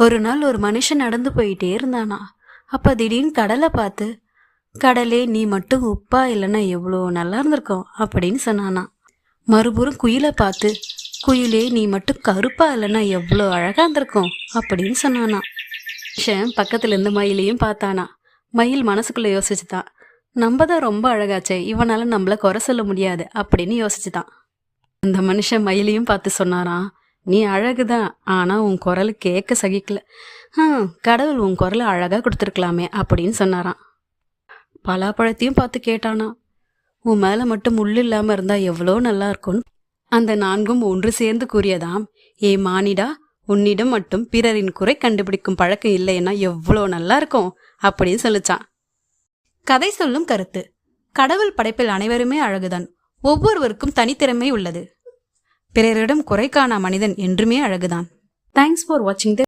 ஒரு நாள் ஒரு மனுஷன் நடந்து போயிட்டே இருந்தானா. அப்ப திடீர்னு கடலை பார்த்து, கடலே நீ மட்டும் உப்பா இல்லைன்னா எவ்வளோ நல்லா இருந்திருக்கும் அப்படின்னு சொன்னானா. மறுபுறம் குயிலை பார்த்து, குயிலே நீ மட்டும் கருப்பா இல்லைன்னா எவ்வளோ அழகா இருந்திருக்கும் அப்படின்னு சொன்னானா. மனுஷன் பக்கத்துல இருந்து மயிலையும் பார்த்தானா. மயில் மனசுக்குள்ள யோசிச்சுதான், நம்ம தான் ரொம்ப அழகாச்சே, இவனால நம்மள குறை சொல்ல முடியாது அப்படின்னு யோசிச்சுதான். அந்த மனுஷன் மயிலையும் பார்த்து சொன்னாராம், நீ அழகுதான், ஆனா உன் குரல் கேட்க சகிக்கல. கடவுள் உன் குரலை அழகா கொடுத்துருக்கலாமே அப்படின்னு சொன்னாராம். பலாப்பழத்தையும் பார்த்து கேட்டானா, உன் மேல மட்டும் முள்ளு இல்லாம இருந்தா எவ்வளோ நல்லா இருக்கும். அந்த நான்கும் ஒன்று சேர்ந்து கூறியதாம், ஏ மானிடா, உன்னிடம் மட்டும் பிறரின் குறை கண்டுபிடிக்கும் பழக்கம் இல்லைன்னா எவ்வளோ நல்லா இருக்கும் அப்படின்னு சொல்லிச்சான். கதை சொல்லும் கருத்து: கடவுள் படைப்பில் அனைவருமே அழகுதான். ஒவ்வொருவருக்கும் தனித்திறமை உள்ளது. பிறரிடம் குறை காணா மனிதன் என்றுமே அழகுதான். தேங்க்ஸ் ஃபார் வாட்சிங்.